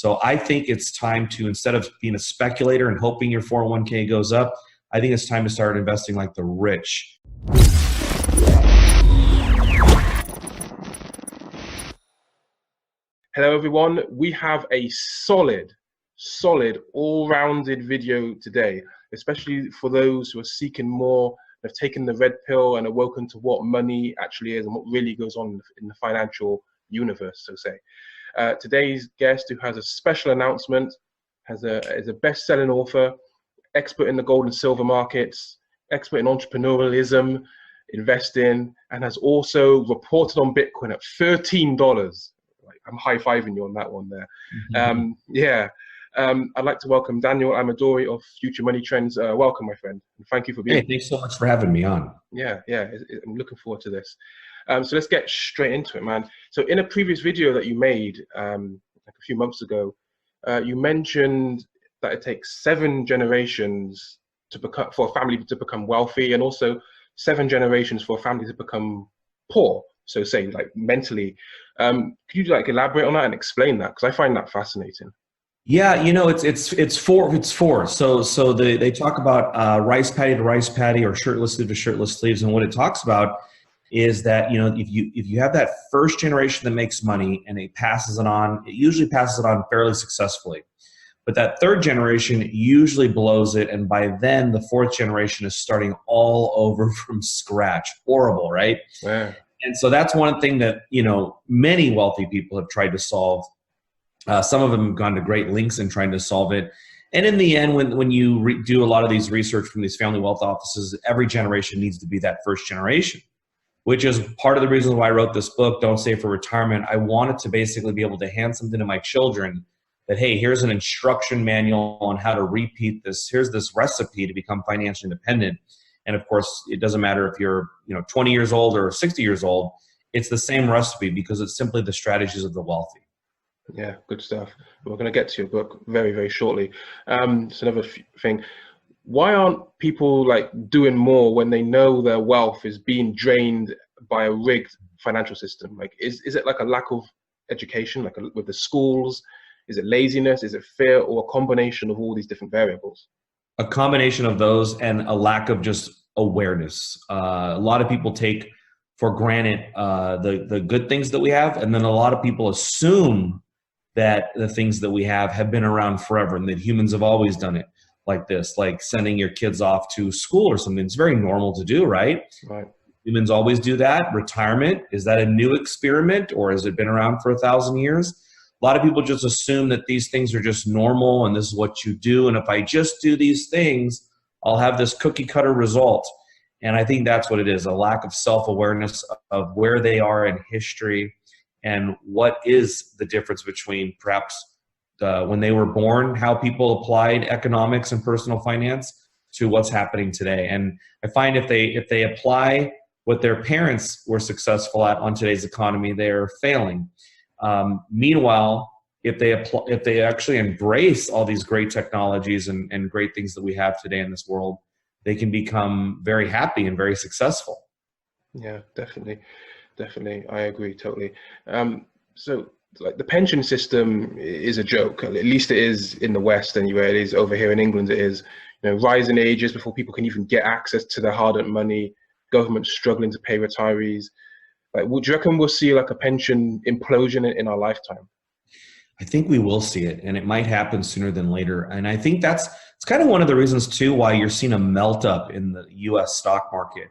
So I think it's time to, instead of being a speculator and hoping your 401k goes up, I think it's time to start investing like the rich. Hello everyone, we have a solid, all-rounded video today, especially for those who are seeking more, have taken the red pill and awoken to what money actually is and what really goes on in the financial universe, so say. Today's guest, who has a special announcement, is a best-selling author, expert in the gold and silver markets, expert in entrepreneurialism, investing, and has also reported on Bitcoin at $13. I'm high-fiving you on that one there. I'd like to welcome Daniel Ameduri of Future Money Trends. Welcome, my friend. And thank you for being here. Hey, thanks so much for having me on. I'm looking forward to this. So let's get straight into it, man. So in a previous video that you made like a few months ago, you mentioned that it takes 7 generations for a family to become wealthy, and also 7 generations for a family to become poor. So say, like, mentally. Could you elaborate on that and explain that? Because I find that fascinating. Yeah, it's four. So they talk about rice paddy to rice paddy, or shirtless sleeve to shirtless sleeves, and what it talks about is that, if you have that first generation that makes money and it usually passes it on fairly successfully. But that third generation usually blows it, and by then the fourth generation is starting all over from scratch. Horrible, right? Yeah. And so that's one thing that, many wealthy people have tried to solve. Some of them have gone to great lengths in trying to solve it. And in the end, when you do a lot of these research from these family wealth offices, every generation needs to be that first generation, which is part of the reason why I wrote this book, Don't Save for Retirement. I wanted to basically be able to hand something to my children that, hey, here's an instruction manual on how to repeat this. Here's this recipe to become financially independent. And of course, it doesn't matter if you're 20 years old or 60 years old. It's the same recipe because it's simply the strategies of the wealthy. Yeah, good stuff. We're going to get to your book very, very shortly. It's another thing. Why aren't people doing more when they know their wealth is being drained by a rigged financial system? Is it a lack of education, with the schools? Is it laziness? Is it fear, or a combination of all these different variables? A combination of those and a lack of just awareness. A lot of people take for granted the good things that we have, and then a lot of people assume that the things that we have been around forever and that humans have always done it like this, like sending your kids off to school or something. It's very normal to do, right? Right. Humans always do that. Retirement, is that a new experiment, or has it been around for 1,000 years? A lot of people just assume that these things are just normal and this is what you do. And if I just do these things, I'll have this cookie cutter result. And I think that's what it is, a lack of self-awareness of where they are in history and what is the difference between perhaps when they were born, how people applied economics and personal finance, to what's happening today. And I find if they apply what their parents were successful at on today's economy, they're failing. Meanwhile, if they actually embrace all these great technologies and great things that we have today in this world, they can become very happy and very successful. Yeah, definitely. I agree totally. So the pension system is a joke. At least it is in the West anyway. It is over here in England. It is, rising ages before people can even get access to their hard-earned money. Government struggling to pay retirees. Would you reckon we'll see a pension implosion in our lifetime? I think we will see it, and it might happen sooner than later. And I think it's kind of one of the reasons too why you're seeing a melt up in the U.S. stock market.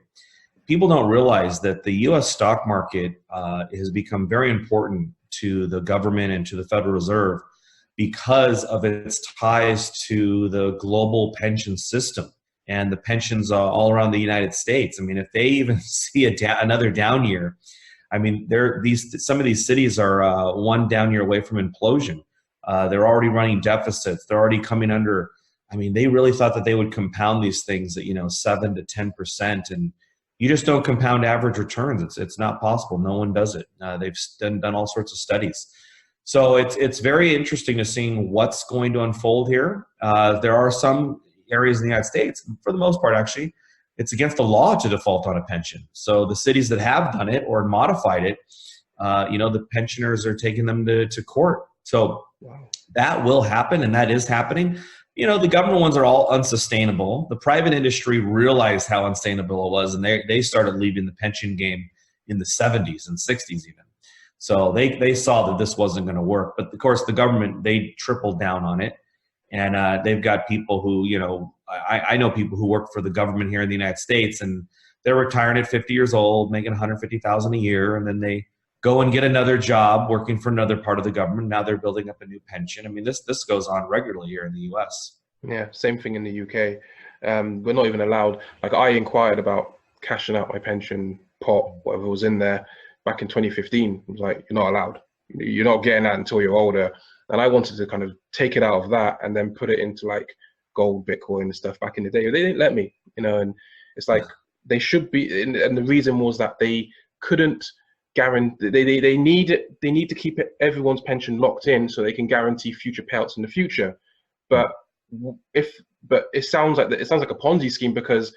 People don't realize that the U.S. stock market has become very important to the government and to the Federal Reserve because of its ties to the global pension system and the pensions all around the United States. I mean, if they even see another down year, I mean, some of these cities are one down year away from implosion. They're already running deficits. They're already coming under. I mean, they really thought that they would compound these things at 7 to 10%, and you just don't compound average returns. It's not possible. No one does it. They've done all sorts of studies. So it's very interesting to see what's going to unfold here. There are some areas in the United States, for the most part, actually, it's against the law to default on a pension. So the cities that have done it or modified it, the pensioners are taking them to court. So That will happen, and that is happening. The government ones are all unsustainable. The private industry realized how unsustainable it was, and they started leaving the pension game in the 70s and 60s even. So they saw that this wasn't going to work. But of course, the government, they tripled down on it. And they've got people who, I know people who work for the government here in the United States, and they're retiring at 50 years old, making $150,000 a year, and then they go and get another job working for another part of the government. Now they're building up a new pension. I mean, this goes on regularly here in the US. Yeah, same thing in the UK. We're not even allowed. Like, I inquired about cashing out my pension pot, whatever was in there, back in 2015. It was like, you're not allowed. You're not getting that until you're older. And I wanted to kind of take it out of that and then put it into like gold, Bitcoin and stuff back in the day. They didn't let me, and it's like they should be. And the reason was that they couldn't guarantee, they need to keep everyone's pension locked in so they can guarantee future payouts in the future. But it sounds like a Ponzi scheme, because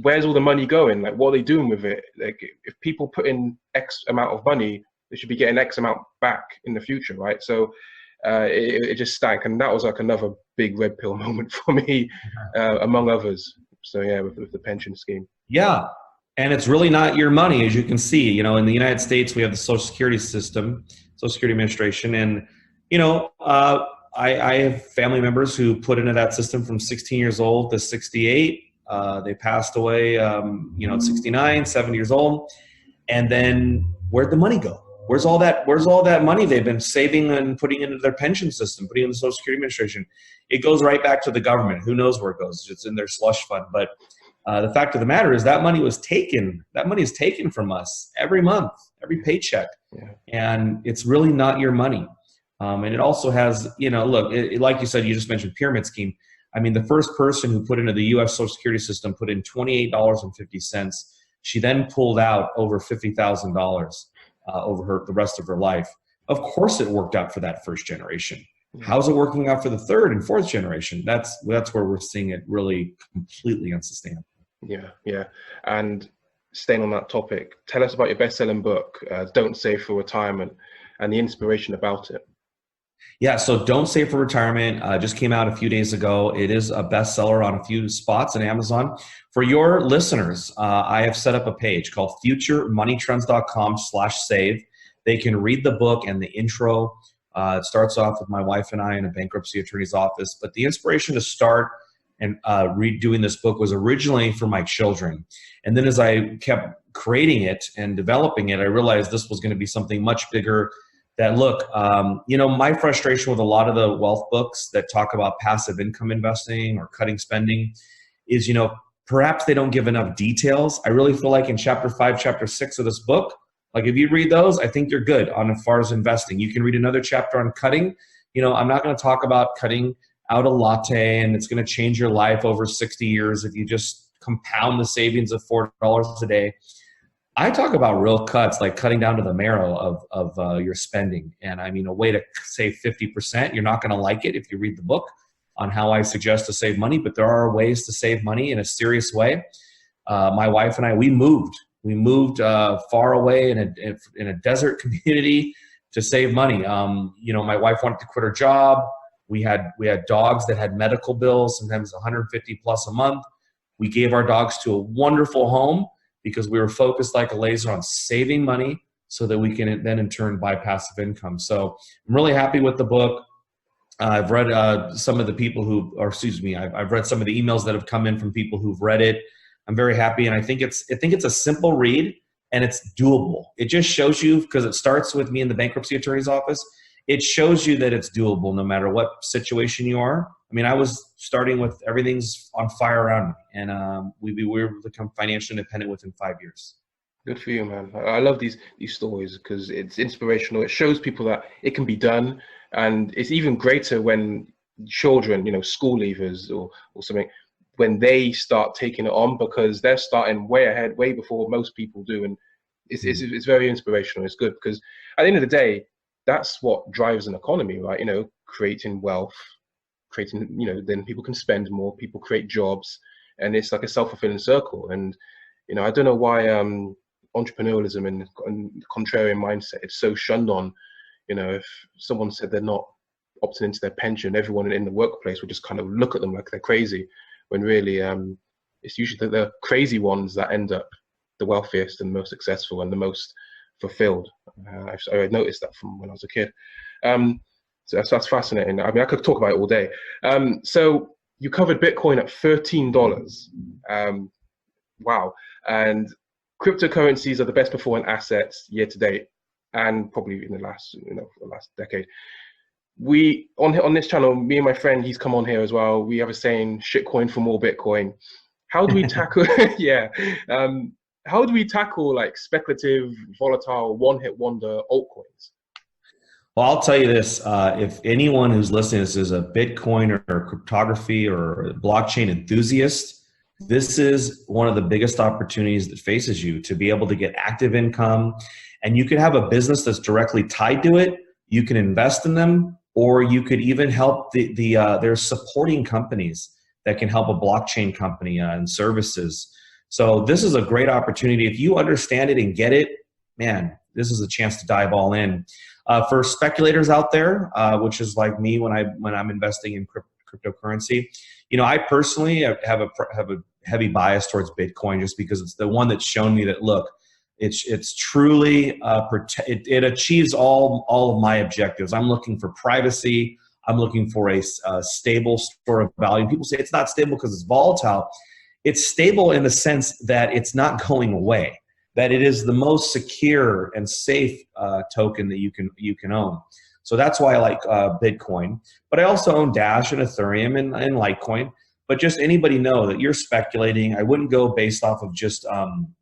where's all the money going? Like, what are they doing with it? Like, if people put in X amount of money, they should be getting X amount back in the future, right? So it just stank, and that was like another big red pill moment for me, among others. So yeah, with the pension scheme. Yeah, and it's really not your money, as you can see. In the United States, we have the Social Security system, Social Security Administration, and I have family members who put into that system from 16 years old to 68. They passed away, at 69, 70 years old, and then where'd the money go? Where's all that money they've been saving and putting into their pension system, putting in the Social Security Administration? It goes right back to the government. Who knows where it goes? It's in their slush fund. But the fact of the matter is that money was taken. That money is taken from us every month, every paycheck. Yeah. And it's really not your money. And it also has, look, like you said, you just mentioned pyramid scheme. I mean, the first person who put into the U.S. Social Security system put in $28.50. She then pulled out over $50,000. Over the rest of her life. Of course, it worked out for that first generation. How's it working out for the third and fourth generation? That's where we're seeing it really completely unsustainable. Yeah. And staying on that topic, tell us about your best-selling book, Don't Save for Retirement, and the inspiration about it. Yeah, so Don't Save for Retirement just came out a few days ago. It is a bestseller on a few spots on Amazon. For your listeners, I have set up a page called futuremoneytrends.com/save. They can read the book and the intro. It starts off with my wife and I in a bankruptcy attorney's office. But the inspiration to start and redoing this book was originally for my children. And then as I kept creating it and developing it, I realized this was going to be something much bigger. That look, my frustration with a lot of the wealth books that talk about passive income investing or cutting spending is, perhaps they don't give enough details. I really feel like in chapter 5, chapter 6 of this book, like if you read those, I think you're good on as far as investing. You can read another chapter on cutting. I'm not going to talk about cutting out a latte and it's going to change your life over 60 years if you just compound the savings of $4 a day. I talk about real cuts, like cutting down to the marrow of your spending. And I mean, a way to save 50%, you're not going to like it if you read the book on how I suggest to save money, but there are ways to save money in a serious way. My wife and I, we moved far away in a desert community to save money. My wife wanted to quit her job. We had dogs that had medical bills, sometimes 150 plus a month. We gave our dogs to a wonderful home because we were focused like a laser on saving money so that we can then in turn buy passive income. So I'm really happy with the book. I've read some of the people I've read some of the emails that have come in from people who've read it. I'm very happy. And I think it's a simple read and it's doable. It just shows you, because it starts with me in the bankruptcy attorney's office, it shows you that it's doable no matter what situation you are. I mean, I was starting with everything's on fire around me, and we were able to become financially independent within 5 years. Good for you, man. I love these stories because it's inspirational. It shows people that it can be done, and it's even greater when children, school leavers or something, when they start taking it on, because they're starting way ahead, way before most people do, and it's very inspirational. It's good because at the end of the day, that's what drives an economy, right? Creating wealth, then people can spend more, people create jobs, and it's like a self-fulfilling circle. And I don't know why entrepreneurialism and contrarian mindset is so shunned on. If someone said they're not opting into their pension, everyone in the workplace would just kind of look at them like they're crazy, when really it's usually the crazy ones that end up the wealthiest and most successful and the most fulfilled. I noticed that from when I was a kid. So that's fascinating. I mean, I could talk about it all day. So you covered Bitcoin at $13. Wow. And cryptocurrencies are the best performing assets year to date, and probably in the last decade. We on this channel, me and my friend, he's come on here as well. We have a saying, "Shitcoin for more Bitcoin." How do we tackle? Yeah. How do we tackle like speculative, volatile, one-hit wonder altcoins? Well, I'll tell you this: if anyone who's listening to this is a Bitcoin or cryptography or a blockchain enthusiast, this is one of the biggest opportunities that faces you to be able to get active income, and you could have a business that's directly tied to it. You can invest in them, or you could even help there's supporting companies that can help a blockchain company and services. So this is a great opportunity. If you understand it and get it, man, this is a chance to dive all in. For speculators out there, which is like me when I'm investing in cryptocurrency, I personally have a heavy bias towards Bitcoin, just because it's the one that's shown me that, look, it's truly it achieves all of my objectives. I'm looking for privacy. I'm looking for a stable store of value. People say it's not stable because it's volatile. It's stable in the sense that it's not going away, that it is the most secure and safe token that you can own. So that's why I like Bitcoin. But I also own Dash and Ethereum and Litecoin. But just anybody know that you're speculating. I wouldn't go based off of just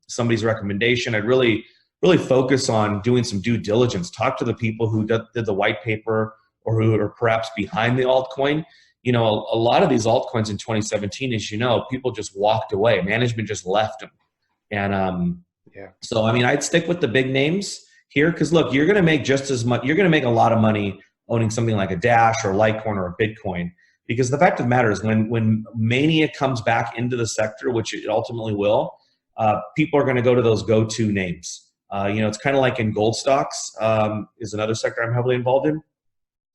somebody's recommendation. I'd really focus on doing some due diligence. Talk to the people who did the white paper, or who are perhaps behind the altcoin. A lot of these altcoins in 2017, as you know, people just walked away. Management just left them. And so, I mean, I'd stick with the big names here, because look, you're going to make just as much. You're going to make a lot of money owning something like a Dash or Litecoin or a Bitcoin, because the fact of the matter is, when mania comes back into the sector, which it ultimately will, people are going to go to those go-to names. It's kind of like in gold stocks, is another sector I'm heavily involved in.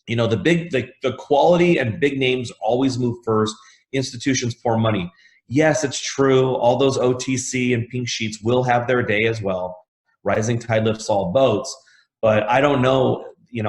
The quality and big names always move first. Institutions pour money. Yes, it's true. All those OTC and pink sheets will have their day as well. Rising tide lifts all boats. But I don't know,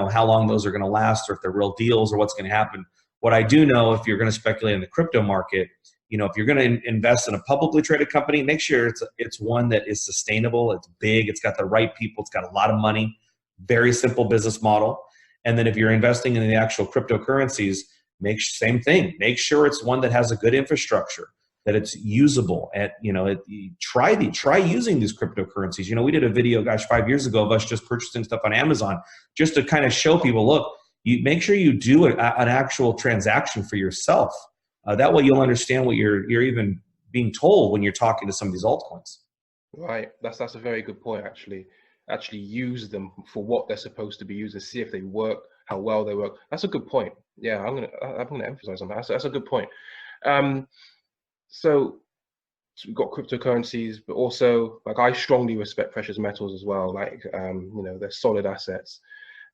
how long those are going to last, or if they're real deals, or what's going to happen. What I do know, if you're going to speculate in the crypto market, if you're going to invest in a publicly traded company, make sure it's one that is sustainable. It's big. It's got the right people. It's got a lot of money. Very simple business model. And then if you're investing in the actual cryptocurrencies, same thing. Make sure it's one that has a good infrastructure, that it's usable. And try using these cryptocurrencies. We did a video, 5 years ago, of us just purchasing stuff on Amazon, just to kind of show people, look, you make sure you do an actual transaction for yourself. That way you'll understand what you're even being told when you're talking to some of these altcoins. Right. That's a very good point, actually. Actually use them for what they're supposed to be used, and see if they work, how well they work. That's a good point. Yeah, I'm gonna emphasize on that. That's a good point. So we've got cryptocurrencies, but also, like, I strongly respect precious metals as well. Like, they're solid assets.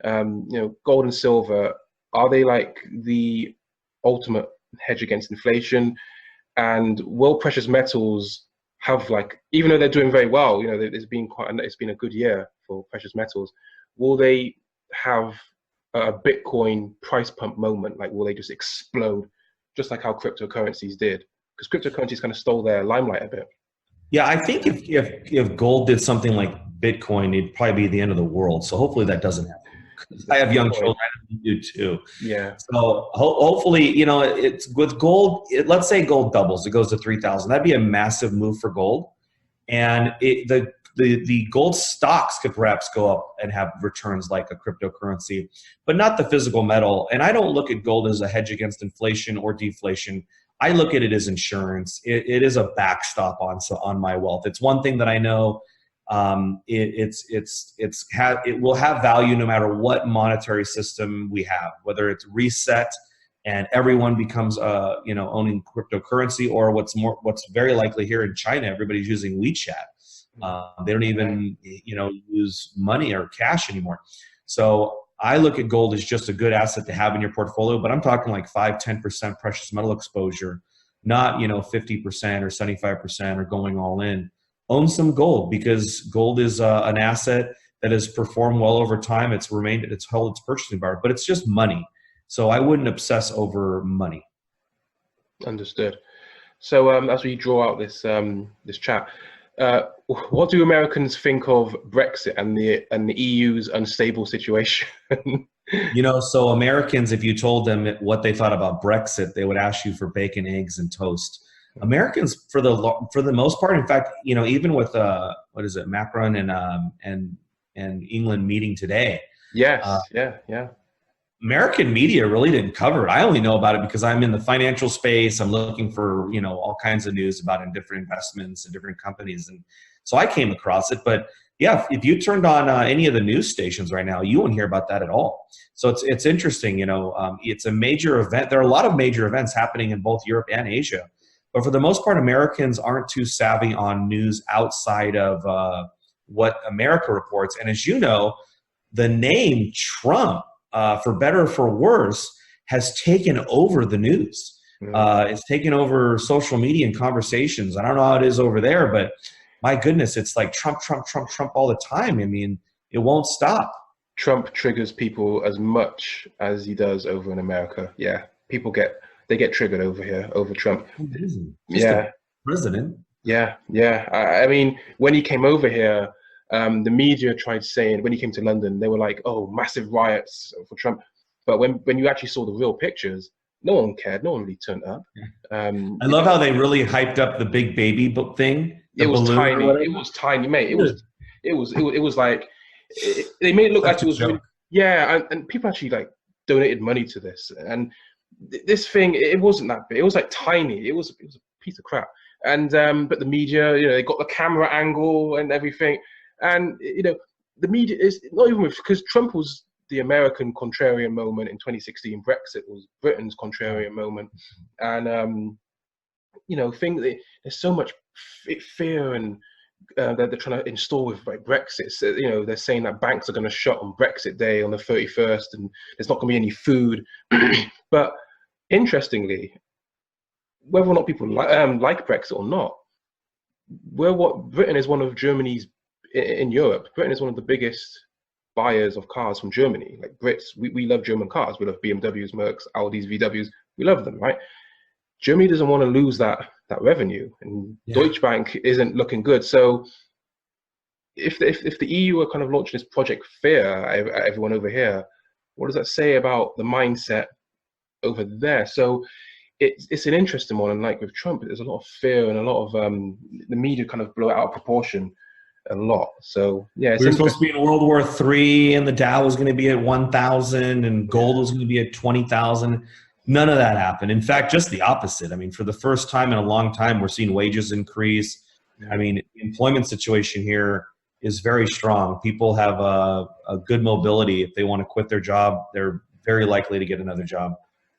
Gold and silver, are they like the ultimate hedge against inflation? And will precious metals have, like, even though they're doing very well, it's been a good year for precious metals, will they have a Bitcoin price pump moment? Like, will they just explode, just like how cryptocurrencies did? Because cryptocurrencies kind of stole their limelight a bit. Yeah, I think if gold did something like Bitcoin, it'd probably be the end of the world. So hopefully that doesn't happen. I have young children, I do too. Yeah. So hopefully, it's with gold. Let's say gold doubles, it goes to 3,000. That'd be a massive move for gold, and the gold stocks could perhaps go up and have returns like a cryptocurrency, but not the physical metal. And I don't look at gold as a hedge against inflation or deflation. I look at it as insurance. It is a backstop on my wealth. It's one thing that I know. It will have value no matter what monetary system we have, whether it's reset and everyone becomes owning cryptocurrency, or what's very likely here in China, everybody's using WeChat. They don't even use money or cash anymore. So I look at gold as just a good asset to have in your portfolio, but I'm talking like 5-10% precious metal exposure, not 50% or 75% or going all in. Own some gold, because gold is an asset that has performed well over time. It's held its purchasing power, but it's just money. So I wouldn't obsess over money. Understood. So as we draw out this chat, what do Americans think of Brexit and the EU's unstable situation? So Americans, if you told them what they thought about Brexit, they would ask you for bacon, eggs, and toast. Americans, for the most part, in fact, even with Macron and England meeting today. Yes, yeah. American media really didn't cover it. I only know about it because I'm in the financial space. I'm looking for, all kinds of news about different investments and different companies. And so I came across it. But yeah, if you turned on any of the news stations right now, you won't hear about that at all. So it's interesting, it's a major event. There are a lot of major events happening in both Europe and Asia. But for the most part, Americans aren't too savvy on news outside of what America reports. And as you know, the name Trump, for better or for worse, has taken over the news. It's taken over social media and conversations. I don't know how it is over there, but my goodness, it's like Trump, Trump, Trump, Trump all the time. I mean, it won't stop. Trump triggers people as much as he does over in America. Yeah, people get triggered over here over Trump. Yeah, president. Yeah. I mean, when he came over here, the media tried saying, when he came to London, they were like, "Oh, massive riots for Trump." But when you actually saw the real pictures, no one cared. No one really turned up. I love how they really hyped up the big baby book thing. It was tiny. It was tiny, mate. It was like they made it look like it was really, and people actually like donated money to this. And this thing, it wasn't that big. It was like tiny. It was a piece of crap. And but the media, they got the camera angle and everything. And the media is not even because Trump was the American contrarian moment in 2016. Brexit was Britain's contrarian moment, and there's so much fear and that they're trying to install with Brexit. So, they're saying that banks are going to shut on Brexit Day on the 31st, and there's not going to be any food. But interestingly, whether or not people like Brexit or not, Britain is one of Germany's. In Europe, Britain is one of the biggest buyers of cars from Germany. Like Brits, we love German cars. We love BMWs, Mercs, Audis, VWs. We love them, right? Germany doesn't want to lose that revenue, and Deutsche Bank isn't looking good. So if the EU are kind of launching this Project Fear at everyone over here, what does that say about the mindset over there? So it's an interesting one. And like with Trump, there's a lot of fear and a lot of the media kind of blow it out of proportion a lot. So yeah, we were supposed to be in World War III, and the Dow was going to be at 1,000, and gold was going to be at 20,000. None of that happened. In fact, just the opposite. I mean, for the first time in a long time, we're seeing wages increase. I mean, the employment situation here is very strong. People have a good mobility. If they want to quit their job, they're very likely to get another job.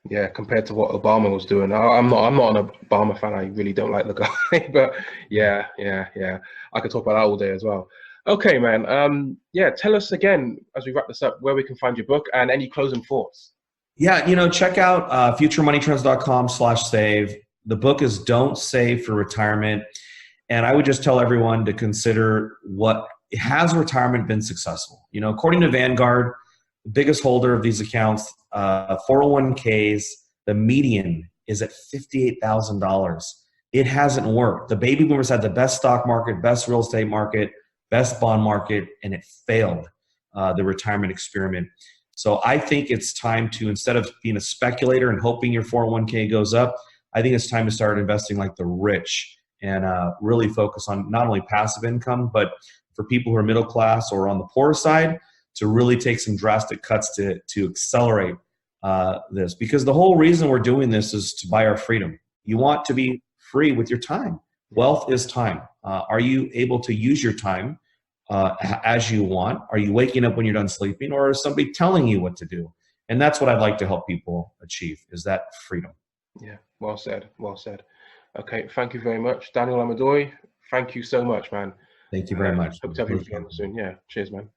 Yeah, compared to what Obama was doing. I'm not an Obama fan. I really don't like the guy, but yeah. I could talk about that all day as well. Okay, man. Tell us again as we wrap this up where we can find your book and any closing thoughts. Yeah, check out futuremoneytrends.com/save. The book is Don't Save for Retirement. And I would just tell everyone to consider has retirement been successful? According to Vanguard, the biggest holder of these accounts, 401ks, the median is at $58,000. It hasn't worked. The baby boomers had the best stock market, best real estate market, best bond market, and it failed the retirement experiment. So I think it's time to, instead of being a speculator and hoping your 401k goes up, I think it's time to start investing like the rich and really focus on not only passive income, but for people who are middle class or on the poorer side, to really take some drastic cuts to accelerate this. Because the whole reason we're doing this is to buy our freedom. You want to be free with your time. Wealth is time. Are you able to use your time as you want? Are you waking up when you're done sleeping, or is somebody telling you what to do? And that's what I'd like to help people achieve, is that freedom. Yeah, well said. Okay, thank you very much, Daniel Ameduri. Thank you so much, man. Thank you very much. Hope to have you again soon. Yeah, cheers, man.